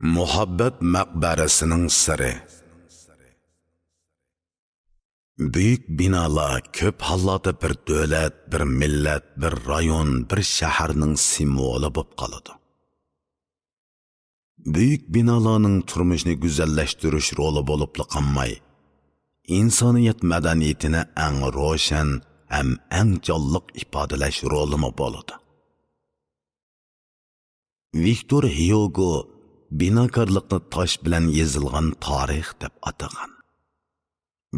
Muhabbet maqbarasının siri. Büyük binalar köp hallarda bir devlet, bir millet, bir rayon, bir şehirning simvoli bo'lib qoladi. Büyük binalarning turmushni go'zallashtirish roli bo'lib qolmay, insoniyat madaniyatini eng ro'shan ham eng jonliq ifodalash rolimi bo'ladi. Viktor Hugo binokorlikni tosh bilan yezilgan tarix deb atagan.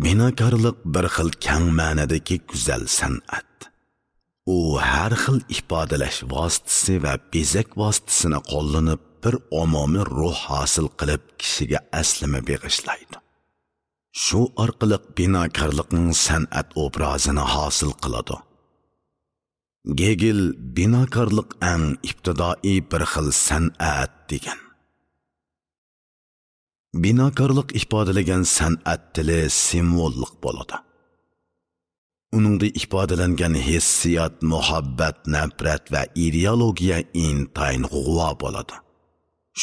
Binokorlik bir xil keng ma'nodagi go'zal san'at. U har xil ifodalash vositasi va bezak vositasini qo'llanib bir umumiy ruh hosil qilib kishiga aslini beg'ishlaydi. Shu orqali binokorlikning san'at obrazini hosil qiladi. Hegel binokorlik eng ibtidoiy bir xil san'at degan. Binokorlik ifodalagan san'at tili simvollik bo'ladi. Uningda ifodalangan hissiyot, muhabbat, nafrat va ideologiya intayin g'uvo bo'ladi.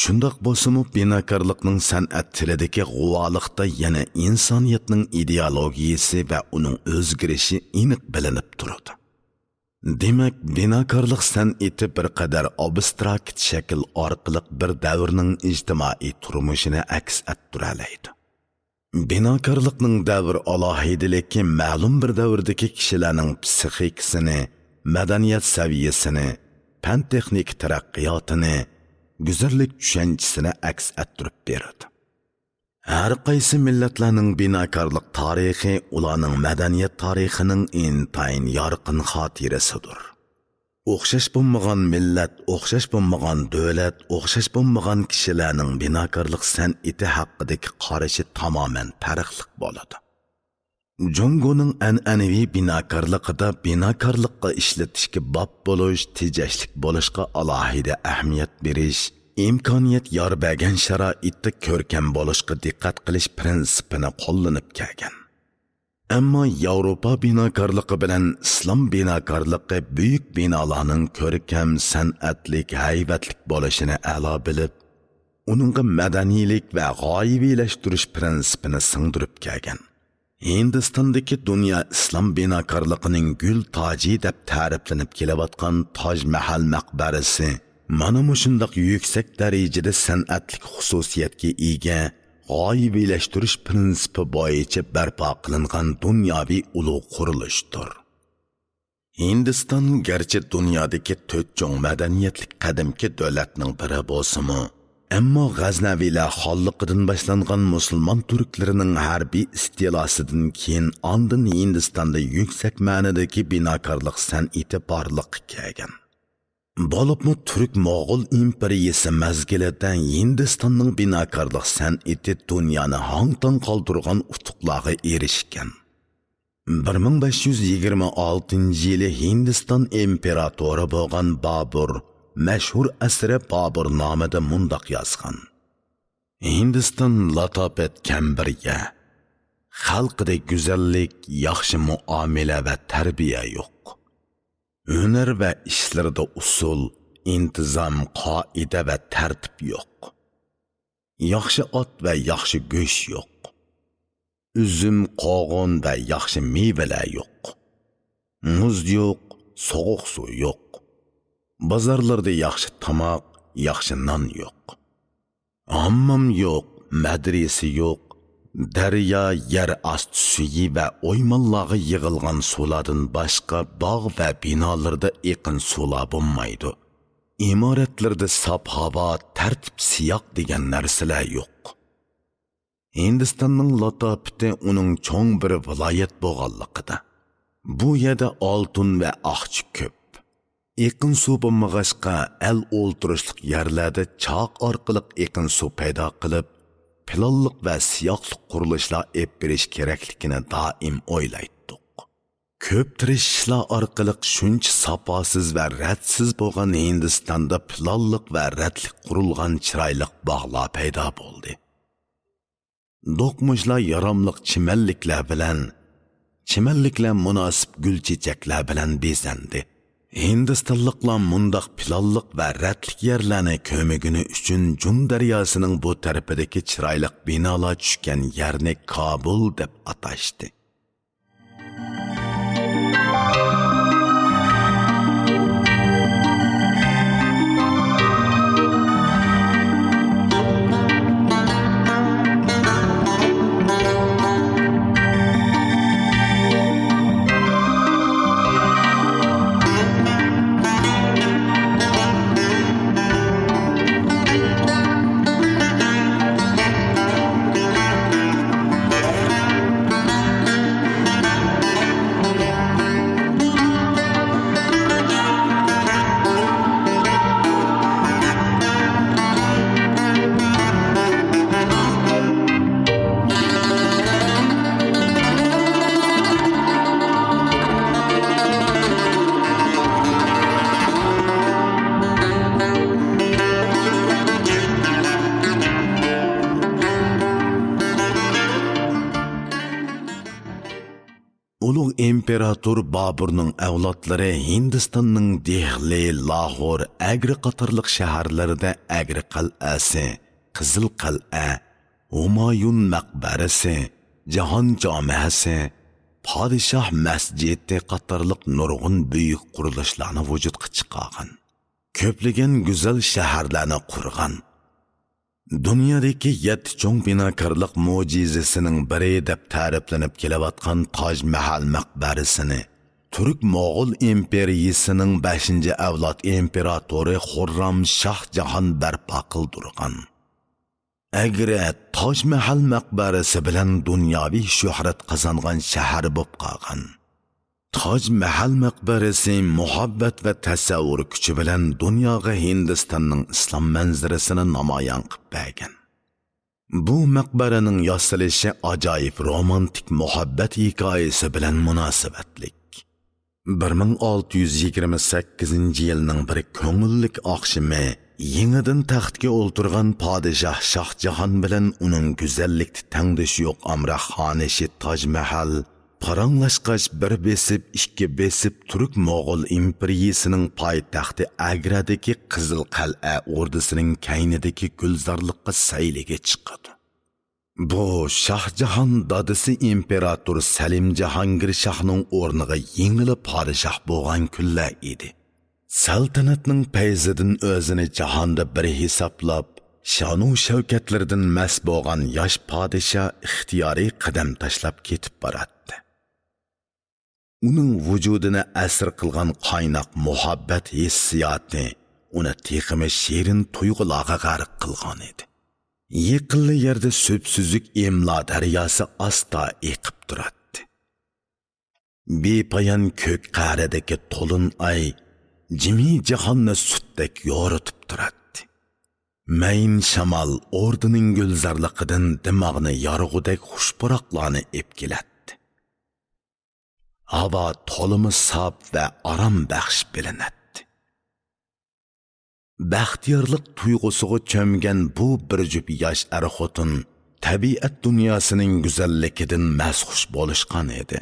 Shundoq bo'lsa-mu binokorlikning san'at tilidagi g'uvolikda yana insoniyatning ideologiyasi va uning o'zgarishi aniq bilinib turadi. Demak, binokorlik san'ati bir qadar abstrakt shakl orqali bir davrning ijtimoiy turmushini aks ettiradi. Binokorlikning davr alohidaligi ma'lum bir davrdagi kishilarning psixikasini, madaniyat saviyasini, fan texnik taraqqiyotini, go'zallik tushanchisini aks ettirib beradi. Har qaysi millatlarning binokorlik tarixi ularning madaniyat tarixining intayin yorqin xotirasidir. O'xshash bo'lmagan millat, o'xshash bo'lmagan davlat, o'xshash bo'lmagan kishilarning binokorlik san'ati haqidagi qarashi tamoman farqli bo'ladi. Jungoning an'anaviy binokorligida binokorlikqa ishlatishga bop bo'lish, tejashlik bo'lishga alohida ahamiyat berish, imkoniyat yor bergan sharoitda ko'rkam bo'lishga diqqat qilish prinsipini qo'llanib kelgan. Ammo Yevropa binokorligi bilan islom binokorligi buyuk binolarning ko'rkam, san'atlik, haybatlik bo'lishini a'lo bilib, uningga madaniylik va g'oyiviylashtirish prinsipini singdirib kelgan. Hindistondagi dunyo islom binokorligining gul toji deb ta'riflanib kelayotgan Toj Mahal maqbarasi mana shundoq yuksak darajada san'atlik xususiyatga ega g'oyiviylashtirish prinsipi bo'yicha barpo qilingan dunyoviy ulug' qurilishdir. Hindiston garchi dunyodagi 4 chong madaniyatlik qadimki davlatning biri bo'lsa-mu, ammo G'aznaviylar xonliqidan boshlangan musulmon turklarining harbiy istilosidan keyin ondan Hindistonda yuksak ma'nodagi binokorlik san'ati borliqqa kelgan. Bo'libmi Turk-Mo'g'ul imperiyasi mezgilida Hindistonning binokorlik san'ati dunyoni hong-tong qoldirgan utuqlarga erishgan. 1526-yili Hindiston imperatori bo'lgan Babur mashhur asri Babur nomida mundoq yozgan. Hindiston latofat kambirga, xalqida go'zallik, yaxshi muomala va tarbiya yo'q. Hunar va ishlarda usul, intizom, qoida va tartib yo'q. Yaxshi ot va yaxshi go'sht yo'q. Üzüm, qog'on va yaxshi mevalar yo'q. Muz yo'q, sovuq suv yo'q. Bozorlarda yaxshi tomoq, yaxshi non yo'q. Hammom yo'q, madrasa yo'q. Daryo, yer osti suyi va o'ymonlarga yig'ilgan suvlardan boshqa bog' va binolarda eqin suvlar bo'lmaydi. Imoratlarda sop havo, tartib, siyoq degan narsalar yo'q. Hindistonning latofati uning cho'ng bir viloyat bo'lganligida. Bu yerda oltin va oqchi ko'p. Eqin suv bo'lmag'achqa al o'ltirishlik yerlarda choq orqali eqin suv paydo qilib, planliq va siyoqliq qurilishlar ep berish kerakligini doim o'ylaydik. Ko'p tirishishlar orqali shuncha safosiz va radsiz bo'lgan Hindistonda planliq va radlik qurilgan chiroyli bog'lar paydo bo'ldi. Do'qmishlar yaramliq chimanliklar munosib gul chechaklar bilan bezandi. Hindistonliklar mundaq planliq va ratlik yerlarni ko'migini uchun Jun daryosining bu tarafidagi chiroyli binolar tushgan yerni Kabul deb atashdi. Ulug' imperator Boburning avlodlari Hindistonning Dehli, Lahor, Agri qatorliq shaharlarida Agri qal'asi, Qizil qal'a, Humayun maqbarasi, Jahon jomasi, Podshoh masjidi qatorliq nurg'un buyuk qurilishlarni vujudga chiqargan. Ko'plagan go'zal shaharlarni qurgan. Dunyodagi 7 cho'ng binokorlik mo'jizasining biri deb ta'riflanib kelayotgan Toj Mahal maqbarasini Turk Mo'g'ul imperiyasining 5-avlod imperatori Xurram Shoh Jahon barpo qildirgan. Agar Toj Mahal maqbarasi bilan dunyoviy shuhrat qozongan shahar bo'lib qolgan. Toj Mahal maqbarasi muhabbat va tasavvur kuchi bilan dunyoga Hindistonning islom manzarasini namoyon qilib bergan. Bu maqbaraning yasalishi ajoyib romantik muhabbat hikoyasi bilan munosabatlik. 1628-yilning bir ko'ngillik oqshimi yangidan taxtga o'ltirgan podshoh Shoh Jahon bilan uning go'zallikda tangdoshi yo'q Amra xonishi Toj Mahal paranglashqash bir besib, ikki besib Turk Mo'g'ul imperiyasining poytaxti Agradagi Qizil qal'a ordisining kaynidagi gulzorlikqa sayliga chiqadi. Bu Shoh Jahon dadisi imperator Salim Jahongir Shohning o'rniga yangi podshoh bo'lgan kunlar edi. Saltanatning payzidan o'zini jahonda bir hisoblab, shanu shavkatlardan mast bo'lgan yosh podshoh ixtiyoriy qadam tashlab ketib boradi. Uning vujudini asr qilgan qaynoq muhabbat hissiyoti uni teqimi shirin tuyg'ularga g'arq qilgan edi. Yiqilli yerda so'psuzlik imlo daryosi asta eqib turadi. Bepoyon ko'k qa'ridagi to'lin ay jimi jahonni sutdek yoritib turadi. Mayin shamol o'rdining gulzorliqidan dimog'ni yorug'udek xushpuroqlarni epkiladi. Havo to'limi sof va orom baxsh bilinadi. Baxtiyorlik tuyg'usiga cho'mgan bu bir jup yosh er-xotin tabiat dunyosining go'zalligidan masxush bo'lishgan edi.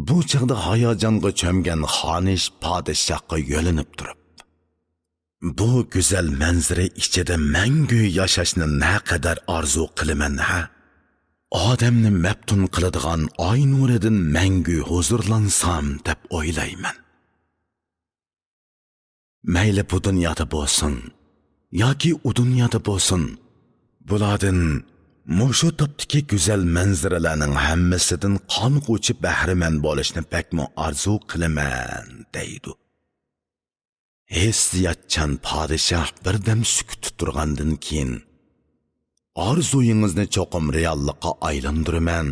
Bu chaqda hayajonga cho'mgan xonish podshohga yo'linib turib, bu go'zal manzara ichida mangu yashashni naqadar orzu qilaman ha. Odamni maftun qiladigan oy nuridan mangu huzurlansam deb o'ylayman. Mayli bu dunyoda bo'lsin yoki u dunyoda bo'lsin, bulardan mushu topdagi go'zal manzaralarning hammasidan qonquvchi bahramand bo'lishni bakmo orzu qilaman deydi. Hissiyatchan podshoh birdam sukut turgandan keyin orzuyingizni cho'qim reallikqa aylantiraman.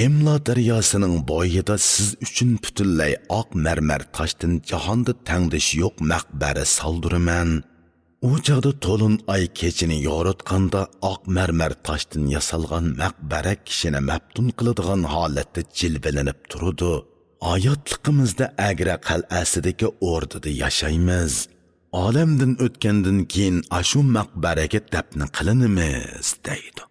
Emla daryosining bo'yida siz uchun butunlay oq marmar toshdan jahonda tangdish yo'q maqbara soldiraman. U chaqda to'lin ay kechini yoritganda oq marmar toshdan yasalgan maqbara kishini maftun qiladigan holatda jilvalanib turadi. Hayotligimizda Agra qal'asidagi o'rdida yashaymiz. Olamdan o'tgandan keyin ashu maqbaraga dafn qilinamiz deydi.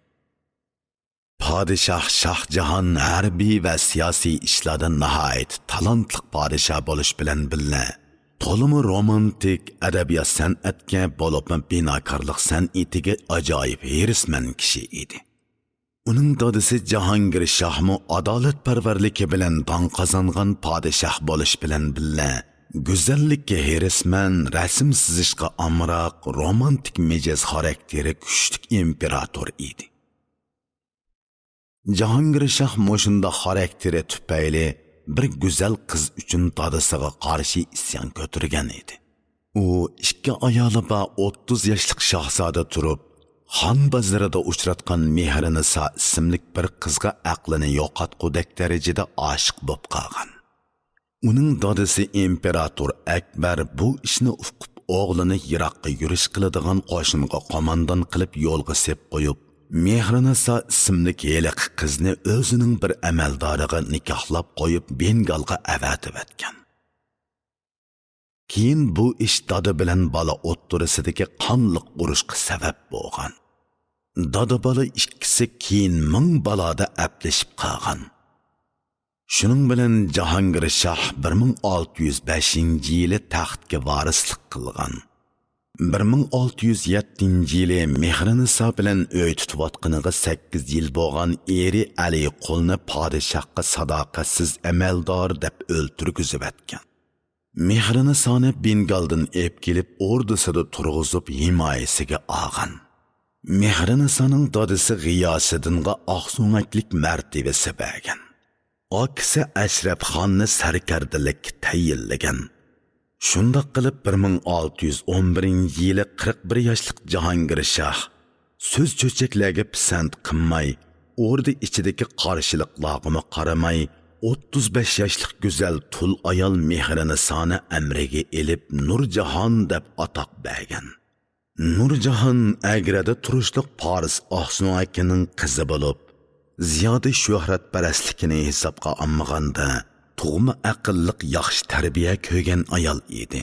Padişah Şahjahan harbiy va siyosiy ishlarda nihoyat talantli podshoh bo'lish bilan birga to'limi romantik adabiyot san'atga bo'libmi binokorlik san'atiga ajoyib herisman kishi edi. Uning dadisi Jahongir Shohmu adolatparvarligi bilan dong qozongan podshoh bo'lish bilan birga go'zallikka herisman, rasm chizishga amroq, romantik mijoz xarakteri kuchli imperator edi. Jahongir Shoh moshunda xarakteri tufayli bir go'zal qiz uchun dadasiga qarshi isyon ko'targan edi. U ikki ayoli va 30 yoshlik shahzoda turib, xon bozorida uchratgan Mehrinisa ismli bir qizga aqlini yo'qotgudek darajada oshiq bo'lib qolgan. Uning dadasi imperator Akbar bu ishni uqib o'g'lini yiroqqa yurish qiladigan qo'shinga qo'mondon qilib yo'lga sep qo'yib, Mehrinisa ismli yeliq qizni o'zining bir amaldoriga nikohlab qo'yib Bengalga avatib etgan. Keyin bu ish dada bilan bola o'ttirisidagi qonliq urushga sabab bo'lgan. Dada bola ikkisi keyin 1000 balada aplashib qolgan. Shuning bilan Jahongir Shoh 1605-yili taxtga varislik qilgan. 1607-yili Mehrinisa bilan uy tutayotganiga 8 yil bo'lgan eri Ali Qulni podshohga sadoqatsiz amaldor deb o'ltirgizib etgan. Mehrinisani Bengaldan ep kelib ordusida turg'izib himoyasiga olgan. Mehrinisaning dadasi G'iyosiddinga oqso'ngaklik martabasi bergan. Akisi Ashraf Xonni sarkardalikka tayinlagan. Shundoq qilib 1611-yili 41 yoshlik Jahongir Shoh so'z cho'chaklarga pisand qilmay, orda ichidagi qarshiliklarga qaramay 35 yoshlik go'zal tul ayol Mehrinisani amriga elib Nurjahon deb atoq bergan. Nurjahon Agrada turishliq Paris oqso'ngakining qizi bo'lib, ziyoda shuhratparastligini hisobga olmaganda tug'ma aqlliq yaxshi tarbiya ko'rgan ayol edi.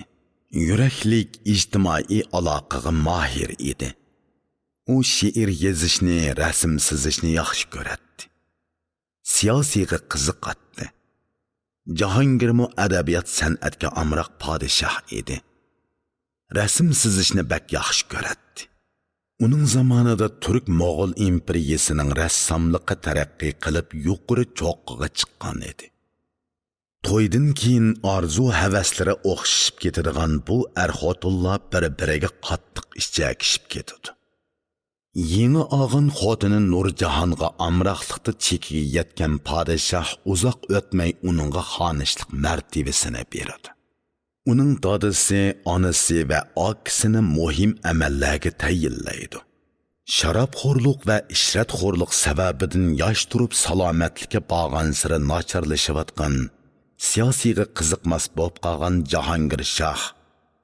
Yuraklik ijtimoiy aloqaga mahir edi. U she'r yozishni, rasm chizishni yaxshi ko'radi. Siyosiyga qiziqadi. Jahongirmo adabiyot san'atga amroq podshoh edi. Rasm chizishni bak yaxshi ko'radi. Uning zamonida Turk-Mo'g'ul imperiyasining rassomligi taraqqiy qilib yuqori cho'qqiga chiqqan edi. To'ydan keyin orzu havaslari o'xshashib ketadigan bu xotinlar bir-biriga qattiq ichakishib ketadi. Yeni og'in xotini Nurjahonga amroqlikda chekiga yetgan podshoh uzoq o'tmay uningga xonishlik martabasini beradi. Uning dadasi, onasi va akisini muhim amallarga tayinlaydi. Sharobxo'rlik va ishratxo'rlik sababidan yosh turib salomatlikka bo'lgan siri nacharlashayotgan, siyosiyga qiziqmas bo'lib qolgan Jahongir Shoh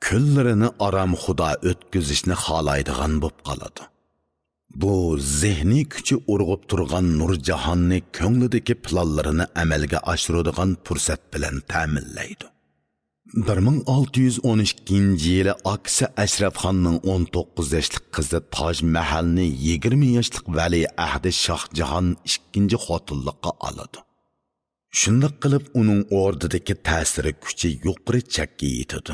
kunlarini aram xudo o'tkazishni xohlaydigan bo'lib qoladi. Bu zehniy kuchi urg'ib turgan Nurjahonni ko'nglidagi planlarini amalga oshiradigan fursat bilan ta'minlaydi. 1612-yili akisi Ashrafxonning 19 yoshlik qizi Toj Mahalni 20 yoshlik Vali Ahdi Shohjahon ikkinchi xotinlikqa oladi. Shunday qilib uning o'rdidagi ta'siri kuchi yuqori chakka yetadi.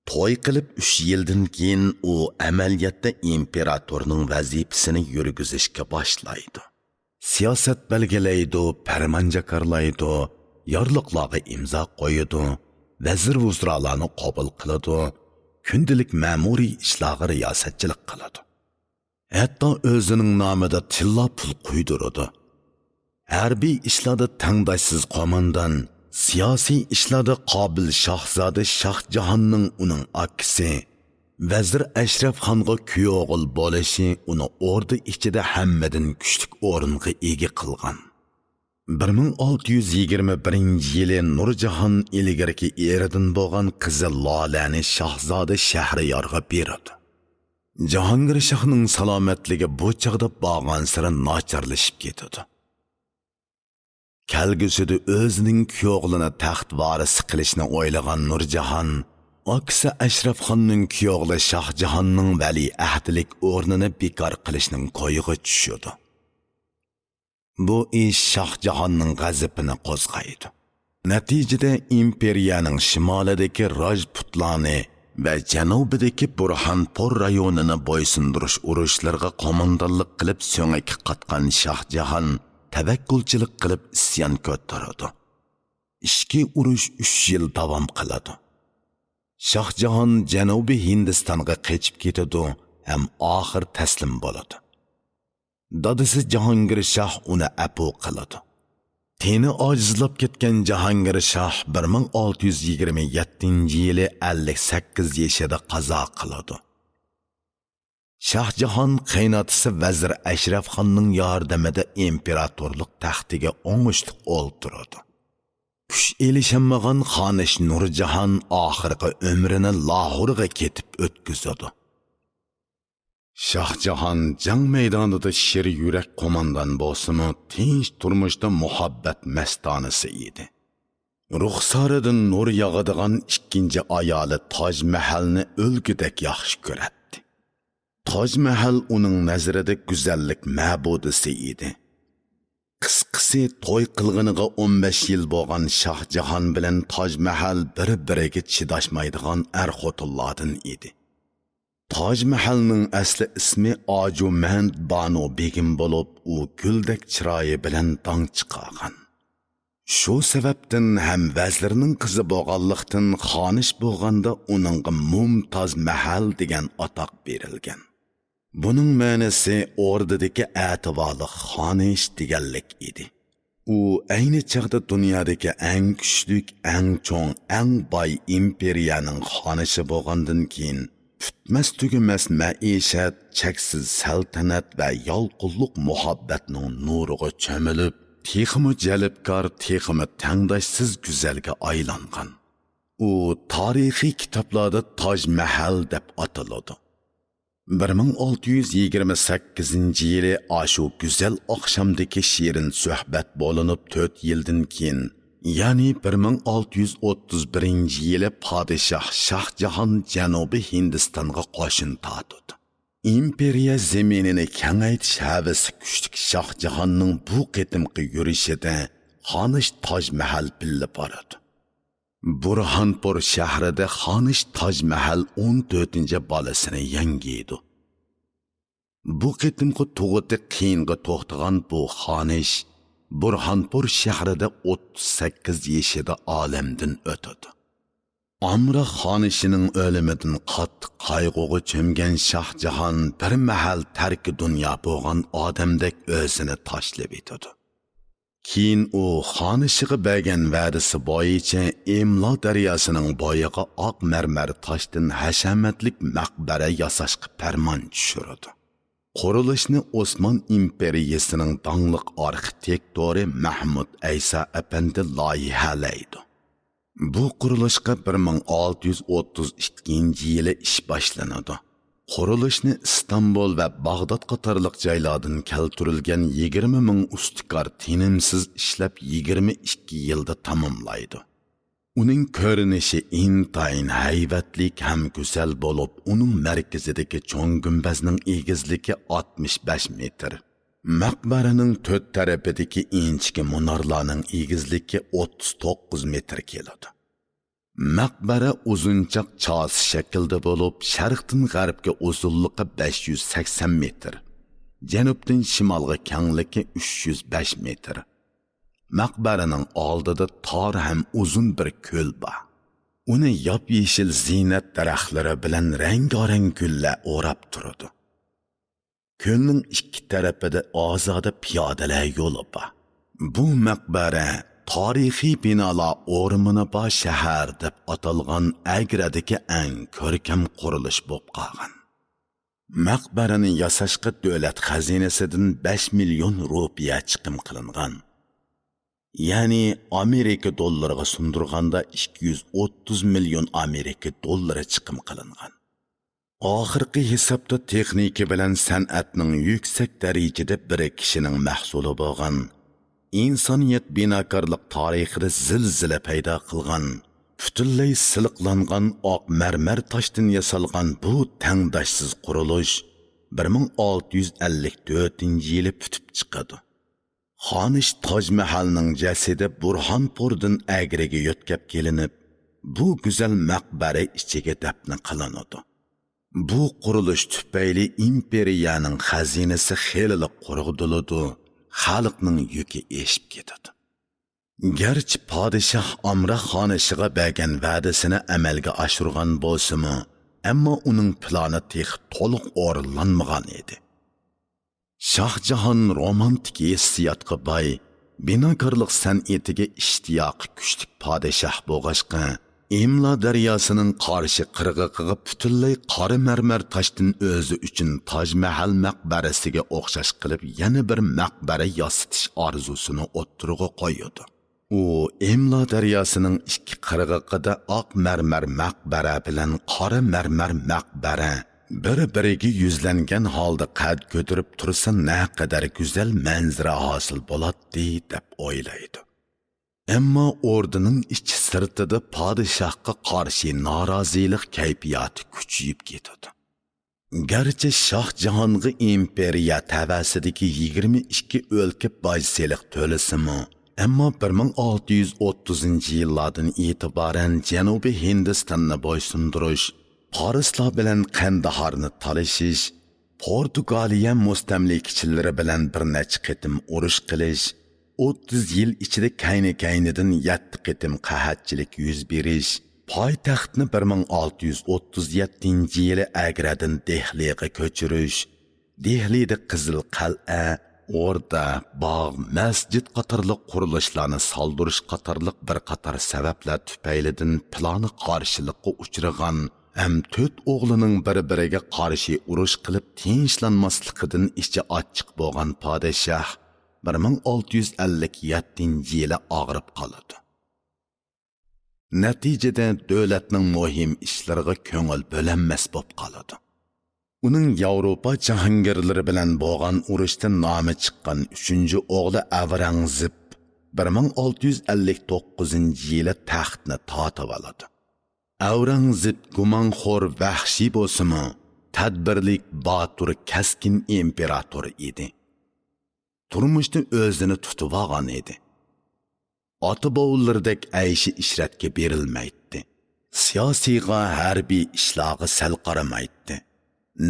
To'y qilib 3 yildan keyin u amaliyotda imperatorning vazifasini yurgizishga boshlaydi. Siyosat belgilaydi, farmon jakarlaydi, yorliqlarga imzo qo'yadi, vazir vuzrolarni qabul qiladi, kundalik ma'muriy ishlarga riyosatchilik qiladi. Hatto o'zining nomida tilla pul quydiradi. Harbiy ishlarda tangdoshsiz qo'mondan, siyosiy ishlarda qobil Shohzoda Shohjahonning uning akisi Vazir Ashrafxonga kuyovg'il bo'lishi uni orda ichida hammadan kuchli o'ringa ega qilgan. 1621-yili Nurjahon ilgariki eridan bo'lgan qizi Lolani Shahzoda Shahriyorga beradi. Jahongir Shohning salomatligi bu chaqda bo'lgan siri nacharlashib ketadi. Kelgusida o'zining kuyovligini taxt varisi qilishni o'ylagan Nurjahon, akisi Ashrafxonning kuyovli Shohjahonning vali ahdilik o'rnini bekor qilishning qo'yiga tushadi. Bu ish Shohjahonning g'azabini qo'zg'aydi. Natijada imperiyaning shimolidagi Rajputlarni va janubidagi Burhanpur rayonini bo'ysundirish urushlariga qo'mondonlik qilib so'ngakka qatgan Shohjahon tavakkulchilik qilib isyon ko'taradi. Ikki urush 3 yil davom qiladi. Shohjahon Janubiy Hindistonga qochib ketadi ham oxir taslim bo'ladi. Dadasi Jahongir Shoh uni afu qiladi. Teni ojizlab ketgan Jahongir Shoh 1627-yili 58 yoshida qazo qiladi. Shohjahon qaynotasi Vazir Ashraf Xonning yordamida imperatorlik taxtiga o'ngishliq o'ltiradi. Kuch elishanmagan Xonish Nurjahon oxirgi umrini Lahorga ketib o'tkazadi. Shohjahon jang maydonida shir yurak qo'mondan bo'lsa-mu, tinch turmushda muhabbat mastonasi edi. Ruxsoridan nur yog'adigan ikkinchi ayoli Toj Mahalni o'lgudek yaxshi ko'radi. Toj Mahal uning nazarida go'zallik ma'budisi edi. Qisqasi to'y qilganiga 15 yil bo'lgan Shohjahon bilan Toj Mahal bir-biriga chidashmaydigan er-xotinlardan edi. Toj Mahalning asli ismi Ajumand Banu Begim bo'lib, u guldek chiroyi bilan dong chiqargan. Shu sababdan ham vazirning qizi bo'lganlikdan xonish bo'lganda uningga Mumtoz Mahal degan atoq berilgan. Buning ma'nosi o'rdadagi ativorli xonish deganlik edi. U ayni chaqda dunyodagi eng kuchli, eng cho'ng, eng boy imperiyaning xonishi bo'lgandan keyin tutmas tugumas maishat, cheksiz saltanat va yolqinlik muhabbatning nuriga cho'milib, texmi jalbkor, texmi tangdoshsiz go'zalga aylangan. U tarixiy kitoblarda Toj Mahal deb ataladi. 1628-yili ashu go'zal oqshomdagi shirin suhbat bo'linib 4 yildan keyin, ya'ni 1631-yili podshoh Shohjahon Janubiy Hindistonga qo'shin tortdi. Imperiya zaminini kengaytirish havasi kuchli Shohjahonning bu qitimqi yurishida Xonish Toj Mahal billa boradi. Burhanpur shahrida Xonish Toj Mahal 14-bolasini yangiydi. Bu qitimqi tug'uti qiyinga to'xtagan bu Xonish Burhanpur shahrida 38 yoshida olamdan o'tadi. Amra xonishining o'limidan qattiq qayg'uga cho'mgan Shohjahon bir mahal tarki dunyo bo'lgan odamdek o'zini tashlab etadi. Keyin u xonishiga bergan va'dasi bo'yicha Imlo daryosining bo'yiga oq marmar toshdan hashamatlik maqbara yasashga farmon tushiradi. Qurilishni Osman imperiyasining dangliq arxitektori Mahmud Aysa apandi loyihalaydi. Bu qurilishga 1632-yili ish boshlanadi. Qurilishni Istanbul va Bag'dod qatorliq joylardan keltirilgan 20 ming ustikor tinimsiz ishlab 22 yilda tamomlaydi. Uning ko'rinishi intayin haybatlik ham go'zal bo'lib, uning markazidagi cho'ng gumbazning egizligi 65 metr. Maqbaraning 4 tarafidagi inchki munorlarning egizligi 39 metr keladi. Maqbara uzunchoq chos shaklda bo'lib, sharqdan g'arbga uzunligi 580 metr, janubdan shimolga kengligi 305 metr. Maqbaraning oldida tor ham uzun bir ko'l bor. Uni yop-yeshil zinat daraxtlari bilan rang-barang gullar o'rab turadi. Ko'lning ikki tarafida ozoda piyodalar yo'li bor. Bu maqbara tarixiy binolar o'rmini bor shahar deb atalgan Agradagi eng ko'rkam qurilish bo'lib qolgan. Maqbarani yasashga davlat xazinasidan 5 million rupiya chiqim qilingan. Ya'ni Amerika dollariga sundirganda 230 million Amerika dollari chiqim qilingan. Oxirgi hisobda texnika bilan san'atning yuksak darajada bir kishining mahsuli bo'lgan, insoniyat binokorlik tarixida zilzila paydo qilgan, butunlay siliqlangan oq marmar toshdan yasalgan bu tangdoshsiz qurilish 1654-yili bitib chiqadi. Xonish Toj Mahalning jasadi Burhanpurdan agriga yo'tkab kelinib, bu go'zal maqbara ichiga dafn qilinadi. Bu qurilish tufayli imperiyaning xazinasi xeyli qurg'udiladi, xalqning yuki eshib ketadi. Gerçi padişah Amra xonashiga bergan va'dasini amalga oshirgan bo'lsa-mu, ammo uning plani tex to'liq o'rinlanmagan edi. Shohjahon romantik hissiyotga boy, binokorlik san'atiga ishtiyoqi kuchli padişah bo'lg'ashqa, Imla daryosining qarshi qirg'iqiga butunlay qora marmar toshdan o'zi uchun Toj Mahal maqbarasiga o'xshash qilib yana bir maqbara yasitish orzusini o'ttirg'a qo'ydi. U Imla daryosining ikki qirg'iqida oq marmar maqbara bilan qora marmar maqbara bir-biriga yuzlangan holda qad ko'tarib tursa naqadar go'zal manzara hosil bo'ladi deb o'ylaydi. Ammo o'rdining ichi sirtida podshohga qarshi norozilik kayfiyati kuchayib ketadi. Garchi Shohjahonga imperiya tavasidagi 22 o'lka boyselik to'lasimi, ammo 1630-yillardan e'tiboran Janubiy Hindistonni bo'ysundirish, Farislar bilan Qandahorni talashish, Portugaliya mustamlikchilari bilan bir necha qitim urush qilish, 30 yil ichida kayni-kaynidan 7 qitim qahatchilik yuz berish, poytaxtni 1637-yili Agradan Dehliga ko'chirish, Dehlida Qizil qal'a, O'rda, bog', masjid qatorliq qurilishlarni soldirish qatorliq bir qator sabablar tufaylidan plani qarshilikqa uchragan, ham 4 o'g'lining bir-biriga qarshi urush qilib tinchlanmasligidan ichi ochiq bo'lgan podshoh 1657-yili og'rib qoladi. Natijada davlatning muhim ishlariga ko'ngil bo'lanmas bo'lib qoladi. Uning Yevropa jahongirlari bilan bo'lgan urushda nomi chiqqan 3-o'g'li Avrangzeb 1659-yili taxtni tortib oladi. Avrangzeb gumonxo'r vahshiy bo'lsa-mu, tadbirlik, botur, kaskin imperator edi. Turmushda o'zini tutib olgan edi. Ota-bovullardek ayshi ishratga berilmaydi. Siyosiyga, harbiy ishlarga sal qaramaydi.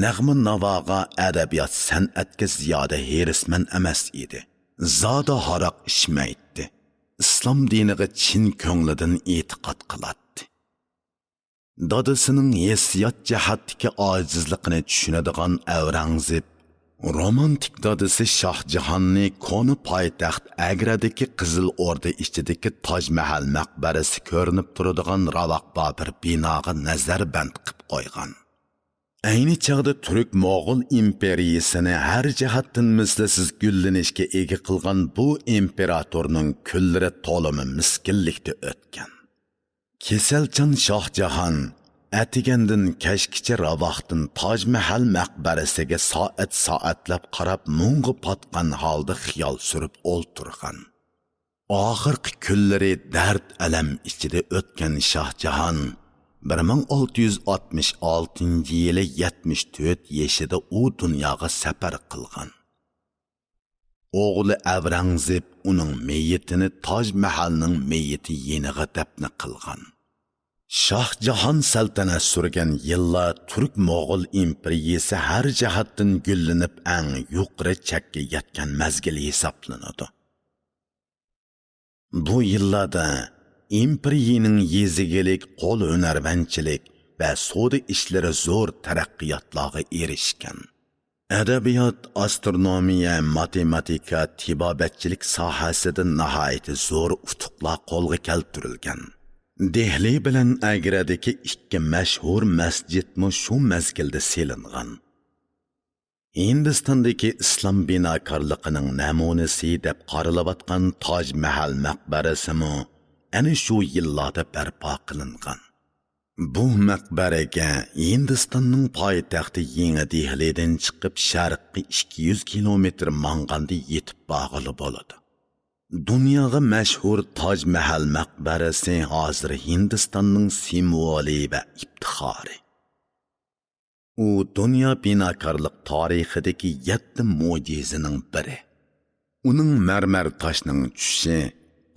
Nag'ma navoga, adabiyot, san'atga ziyoda herisman emas edi. Zoda haroq ichmaydi. Islom diniga chin ko'nglidan e'tiqod qiladi. Dadasining hissiyot jihatdagi ojizligini tushunadigan Avrangzeb romantik dadasi Shohjahonni koni poytaxt Agradagi Qizil O'rda ichidagi Toj Mahal maqbarasi ko'rinib turadigan ravaqba bir binoga nazarband qilib qo'ygan. Ayni chog'da Turk Mo'g'ul imperiyasini har jihatdan mislsiz gullanishga ega qilgan bu imperatorning kunlari to'limi miskinlikda o'tgan. Kesalchan Shohjahon atigandan kashkicha ravaqdan Toj Mahal maqbarasiga soatlab qarab mungi potgan holda xiyol surib o'ltirgan. Oxirgi kunlari dard alam ichida o'tgan Shohjahon 1666-yili 74 yoshida u dunyoga safar qilgan. O'g'li Avrangzeb uning meyitini Toj Mahalning meyiti yeniga dafn qilgan. Shohjahon saltanat surgan yillar Turk Mo'g'ul imperiyasi har jihatdan gullanib eng yuqori chakka yetgan mazgil hisoblanadi. Bu yillarda imperiyaning yezigilik, qo'l hunarvanchilik va savdo ishlari zo'r taraqqiyotlarga erishgan. Adabiyot, astronomiya, matematika, tibobatchilik sohasida nihoyat zo'r utuqlar qo'lga keltirilgan. Dehli bilan Agradagi ikki mashhur masjidmi shu mazgilda selingan. Hindistondagi islom binokorligining namunasi deb qaralayotgan Toj Mahal maqbarasimi ana shu yillarda barpo qilingan. Bu maqbaraga Hindistonning poytaxti Yangi Dehlidan chiqib sharqqa 200 kilometr manganda yetib borg'ili bo'ladi. Dunyoga mashhur Toj Mahal maqbarasi hozir Hindistonning simvoli va iftixori. U dunyo binokorlik tarixidagi 7 mo'jizaning biri. uning marmar toshning tushi,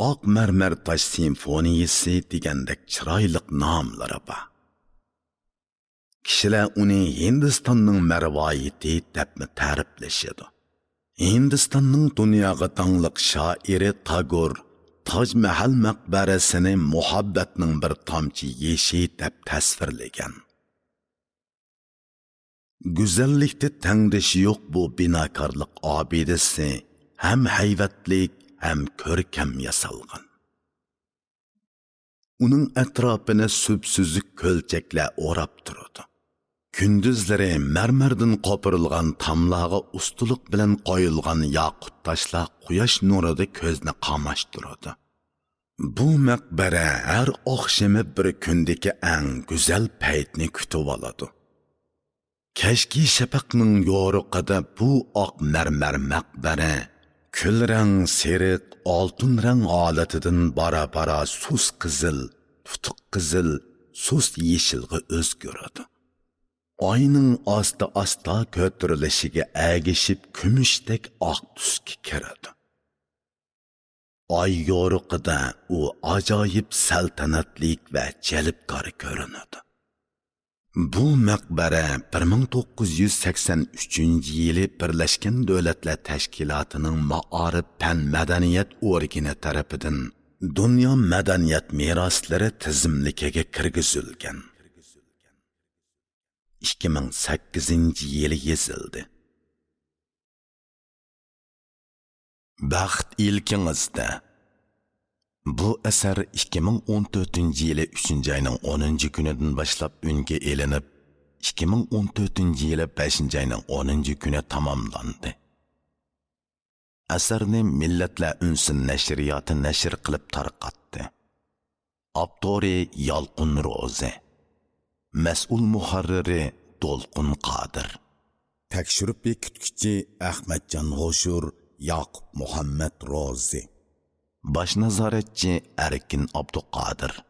oq marmar tosh simfoniyasi degandek chiroyli nomlari bor. Kishilar uni Hindistonning marvoyiti deb ta'riflashadi. Hindistonning dunyoga tangliq shoiri Tagore Toj Mahal maqbarasini muhabbatning bir tomchi yeshi deb tasvirlagan. Güzellikte tengdeşi yok bu binakarlık abidesi hem hayvatlik hem körkem yasalgan. Onun etrafını süpsüzlük kölçekle orap durdu. Gündüzleri mermerden koparılgan tamlağa ustuluk bilen koyulgan yakut taşla quyosh nurida ko'zni qamaştırdı. Bu maqbara her akşamı bir kundaki en güzel paytni kütüp aladı. Keşki şapaqning yoruqida bu oq marmar maqbara kulrang seriq oltin rang holatidan bara sus qizil, tutuq qizil, sus yeshilga o'zgaradi. Oyning asta ko'tarilishiga agishib kumushdek oq tusga kiradi. Oy yoruqida u ajoyib saltanatlik va jalbkor ko'rinadi. Bu maqbara 1983-yili Birleşken Devletler Teşkilatı'nın Maarif Fen Medeniyet organi tarafidan Dünya Medeniyet Mirasları tizimligiga kirgizilgan. 2008-yili yozildi. Baxt ilkingizda. Bu eser 2014-yili 3-ayning 10-kunidan boshlab unga elinib, 2014-yili 5-ayning 10-kuni tamomlandi. Asarni Millatlar Unsin nashriyoti nashr qilib tarqatdi. Avtori Yolqin Ro'zi. Mas'ul muharriri To'lqin Qodir. Tekshirib bekituvchi Ahmadjon G'o'shur, Yaqub Muhammad Ro'zi. Baş nazoratchi Erkin Abduqodir.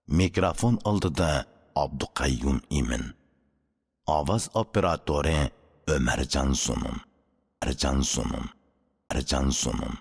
Mikrofon oldida Abduqayyum Imin. Ovoz operatori Ömerjon Sunun. Erjon Sunun.